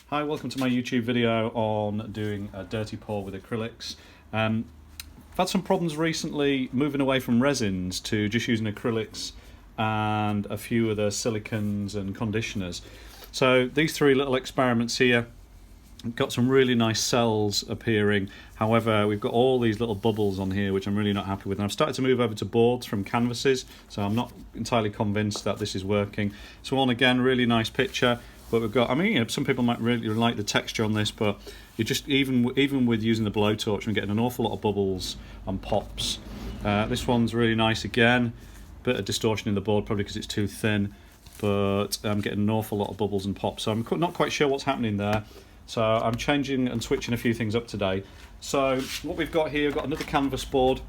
Hi, welcome to my YouTube video on doing a dirty pour with acrylics. I've had some problems recently moving away from resins to just using acrylics and a few of the silicons and conditioners. So these three little experiments here got some really nice cells appearing. However, we've got all these little bubbles on here which I'm really not happy with. And I've started to move over to boards from canvases, so I'm not entirely convinced that this is working. So on again, really nice picture. But we've got, some people might really like the texture on this, but you just, even with using the blowtorch, I'm getting an awful lot of bubbles and pops. This one's really nice again, bit of distortion in the board, probably because it's too thin, but I'm getting an awful lot of bubbles and pops. So I'm not quite sure what's happening there. So I'm changing and switching a few things up today. So what we've got here, I've got another canvas board.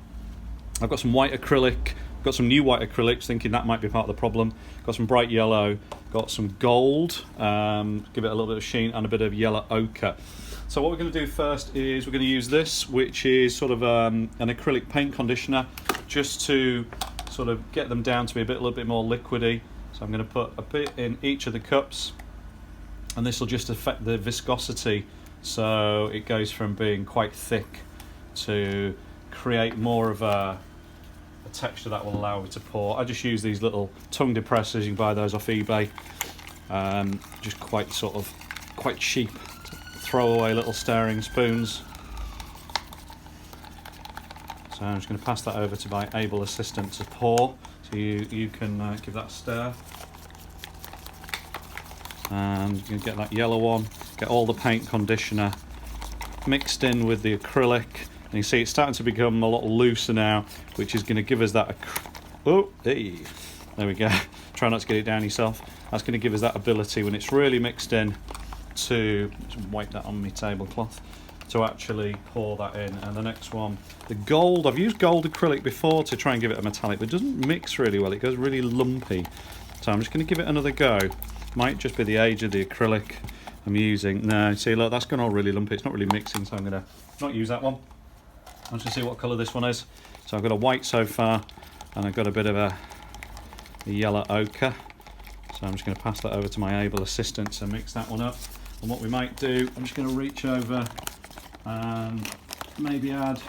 I've got some white acrylic. Got some new white acrylics, thinking that might be part of the problem. Got some bright yellow, got some gold, give it a little bit of sheen, and a bit of yellow ochre. So what we're going to do first is we're going to use this, which is sort of an acrylic paint conditioner, just to sort of get them down to be a little bit more liquidy. So I'm going to put a bit in each of the cups, and this will just affect the viscosity, so it goes from being quite thick to create more of a texture that will allow me to pour. I just use these little tongue depressors. You can buy those off eBay. Just quite cheap throwaway little stirring spoons. So I'm just going to pass that over to my able assistant to pour. So you can give that a stir. And you can get that yellow one. Get all the paint conditioner mixed in with the acrylic. And you see it's starting to become a lot looser now, which is going to give us that... Oh, hey, there we go. Try not to get it down yourself. That's going to give us that ability when it's really mixed in to... Just wipe that on my tablecloth. To actually pour that in. And the next one, the gold. I've used gold acrylic before to try and give it a metallic, but it doesn't mix really well. It goes really lumpy. So I'm just going to give it another go. Might just be the age of the acrylic I'm using. No, see, look, that's gone all really lumpy. It's not really mixing, so I'm going to not use that one. Let's just see what colour this one is. So I've got a white so far, and I've got a bit of a yellow ochre. So I'm just going to pass that over to my able assistant to mix that one up. And what we might do, I'm just going to reach over and maybe add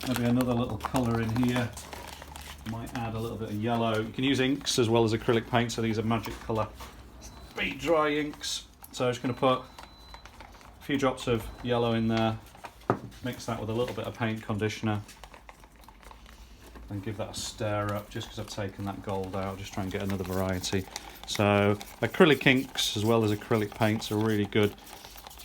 another little colour in here. Might add a little bit of yellow. You can use inks as well as acrylic paint, so these are magic colour speed dry inks. So I'm just going to put a few drops of yellow in there. Mix that with a little bit of paint conditioner and give that a stir up, just because I've taken that gold out, just try and get another variety. So acrylic inks as well as acrylic paints are really good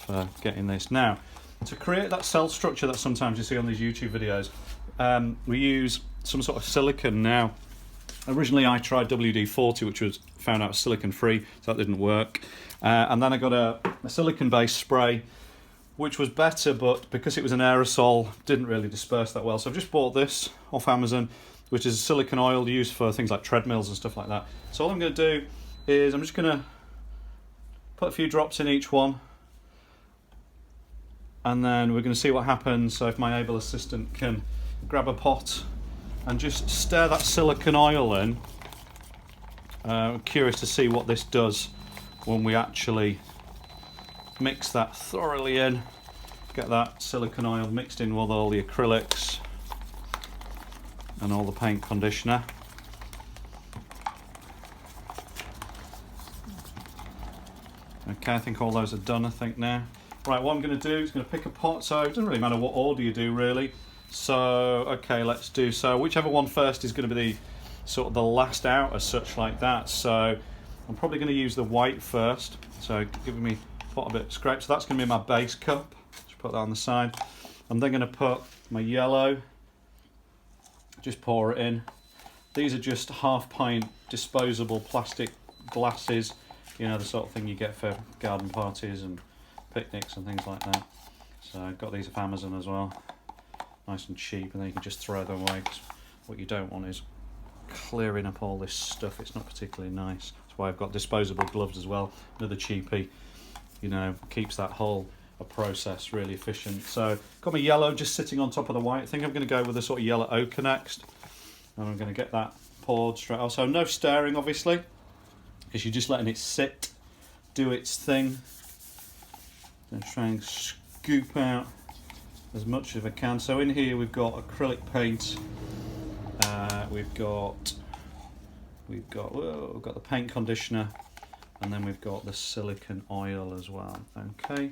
for getting this. Now, to create that cell structure that sometimes you see on these YouTube videos, we use some sort of silicone. Now, originally I tried WD-40, which was found out silicone free, so that didn't work. And then I got a silicone based spray, which was better, but because it was an aerosol, didn't really disperse that well. So I've just bought this off Amazon, which is silicone oil used for things like treadmills and stuff like that. So all I'm going to do is I'm just going to put a few drops in each one, and then we're going to see what happens. So if my able assistant can grab a pot and just stir that silicone oil in. I'm curious to see what this does when we actually mix that thoroughly in, get that silicone oil mixed in with all the acrylics and all the paint conditioner. Okay, I think all those are done, now. Right, what I'm going to do is going to pick a pot, so it doesn't really matter what order you do really. So, okay, let's do, so whichever one first is going to be the sort of the last out as such, like that. So I'm probably going to use the white first, so giving me pot a bit of scrape. So that's going to be my base cup. Just put that on the side. I'm then going to put my yellow, just pour it in. These are just half-pint disposable plastic glasses, you know, the sort of thing you get for garden parties and picnics and things like that. So I've got these off Amazon as well, nice and cheap, and then you can just throw them away, because what you don't want is clearing up all this stuff. It's not particularly nice. That's why I've got disposable gloves as well, another cheapie. You know, keeps that whole process really efficient. So got my yellow just sitting on top of the white. I think I'm going to go with a sort of yellow ochre next, and I'm going to get that poured straight. Also, no stirring obviously, because you're just letting it sit, do its thing. I'm going to try and scoop out as much as I can. So in here we've got acrylic paint, we've got the paint conditioner, and then we've got the silicone oil as well. Okay,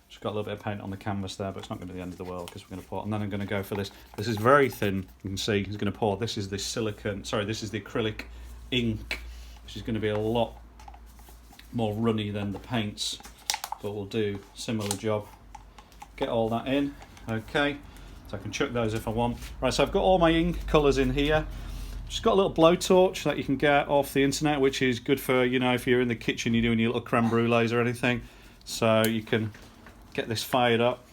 just got a little bit of paint on the canvas there, but it's not going to be the end of the world because we're going to pour. And then I'm going to go for this. This is very thin. You can see he's going to pour. This is the this is the acrylic ink, which is going to be a lot more runny than the paints, but we'll do similar job. Get all that in. Okay, so I can chuck those if I want. Right, so I've got all my ink colours in here. Just got a little blowtorch that you can get off the internet, which is good for, you know, if you're in the kitchen, you're doing your little creme brulees or anything. So you can get this fired up.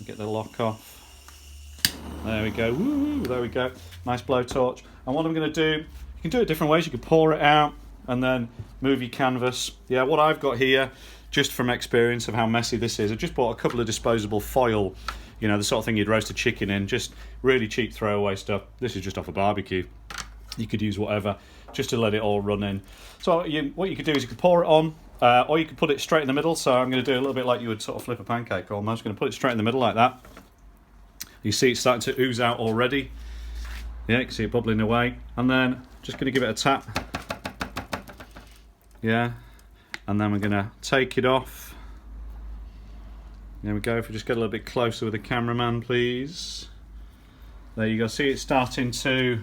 Get the lock off. There we go. Woo, there we go. Nice blowtorch. And what I'm going to do, you can do it different ways. You can pour it out and then move your canvas. Yeah, what I've got here, just from experience of how messy this is, I just bought a couple of disposable foil. You know, the sort of thing you'd roast a chicken in, just really cheap throwaway stuff. This is just off a barbecue. You could use whatever, just to let it all run in. So what you could do is you could pour it on, or you could put it straight in the middle. So I'm going to do a little bit like you would sort of flip a pancake almost. I'm going to put it straight in the middle like that. You see it's starting to ooze out already. Yeah, you can see it bubbling away. And then just going to give it a tap. Yeah, and then we're going to take it off. There we go. If we just get a little bit closer with the cameraman, please. There you go. See, it's starting to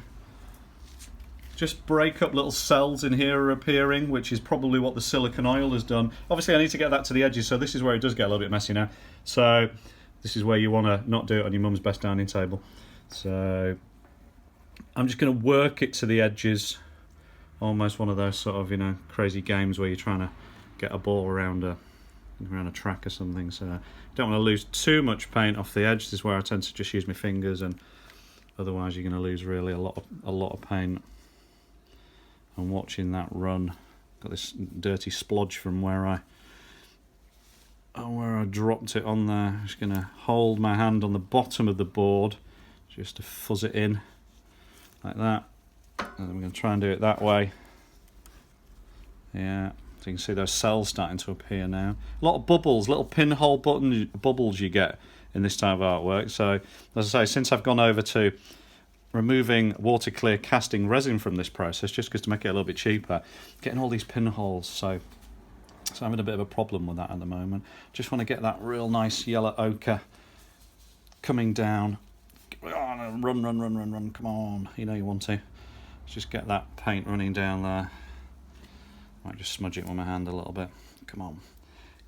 just break up. Little cells in here are appearing, which is probably what the silicone oil has done. Obviously, I need to get that to the edges, so this is where it does get a little bit messy now. So this is where you want to not do it on your mum's best dining table. So I'm just going to work it to the edges. Almost one of those sort of, you know, crazy games where you're trying to get a ball around a track or something. So I don't want to lose too much paint off the edge. This is where I tend to just use my fingers, and otherwise you're going to lose really a lot of paint. I'm watching that run. Got this dirty splodge from where I dropped it on there. I'm just going to hold my hand on the bottom of the board just to fuzz it in like that, and I'm going to try and do it that way. Yeah, so you can see those cells starting to appear now. A lot of bubbles, little pinhole bubbles you get in this type of artwork. So as I say, since I've gone over to removing water clear casting resin from this process, just because to make it a little bit cheaper, getting all these pinholes, so I'm having a bit of a problem with that at the moment. Just want to get that real nice yellow ochre coming down. Run, come on, you know you want to. Just get that paint running down there. Might just smudge it with my hand a little bit. Come on,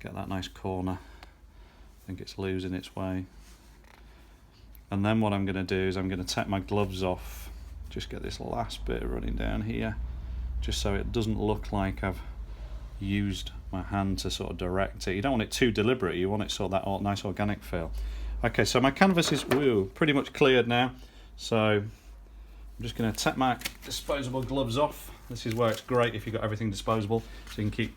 get that nice corner. I think it's losing its way. And then what I'm going to do is I'm going to take my gloves off, just get this last bit running down here, just so it doesn't look like I've used my hand to sort of direct it. You don't want it too deliberate, you want it sort of that nice organic feel. Okay, so my canvas is pretty much cleared now, so I'm just going to take my disposable gloves off. This is where it's great if you've got everything disposable, so you can keep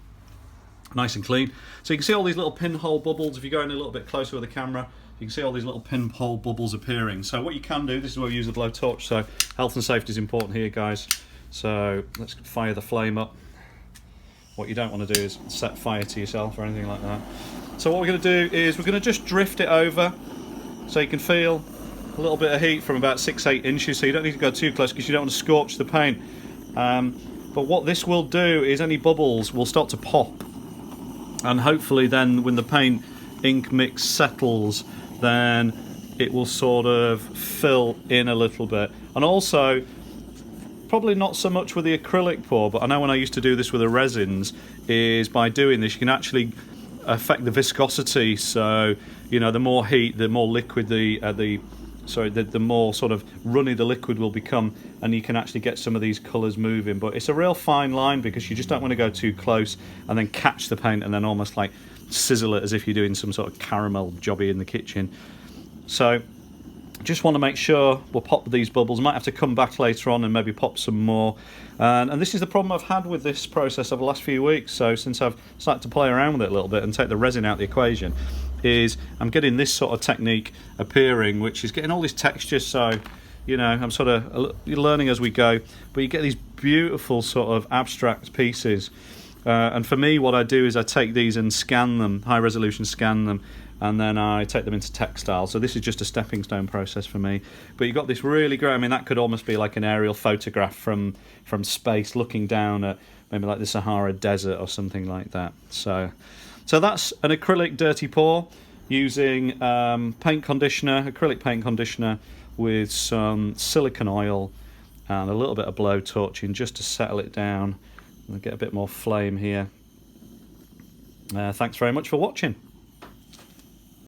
nice and clean. So you can see all these little pinhole bubbles. If you go in a little bit closer with the camera, you can see all these little pinhole bubbles appearing. So what you can do, this is where we use the blowtorch, so health and safety is important here, guys. So let's fire the flame up. What you don't want to do is set fire to yourself or anything like that. So what we're going to do is we're going to just drift it over, so you can feel a little bit of heat from about 6-8 inches, so you don't need to go too close because you don't want to scorch the paint. But what this will do is any bubbles will start to pop, and hopefully then when the paint ink mix settles, then it will sort of fill in a little bit. And also, probably not so much with the acrylic pour, but I know when I used to do this with the resins, is by doing this you can actually affect the viscosity. So you know, the more heat, the more liquid the more sort of runny the liquid will become, and you can actually get some of these colours moving. But it's a real fine line because you just don't want to go too close and then catch the paint and then almost like sizzle it as if you're doing some sort of caramel jobby in the kitchen. So just want to make sure we'll pop these bubbles. Might have to come back later on and maybe pop some more. And this is the problem I've had with this process over the last few weeks. So since I've started to play around with it a little bit and take the resin out of the equation, is I'm getting this sort of technique appearing, which is getting all these textures. So, you know, I'm sort of learning as we go, but you get these beautiful sort of abstract pieces. And for me, what I do is I take these and scan them, high resolution scan them, and then I take them into textile. So this is just a stepping stone process for me. But you've got this really great, I mean, that could almost be like an aerial photograph from space, looking down at maybe like the Sahara Desert or something like that. So that's an acrylic dirty pour using paint conditioner, acrylic paint conditioner with some silicone oil and a little bit of blow torching just to settle it down and get a bit more flame here. Thanks very much for watching.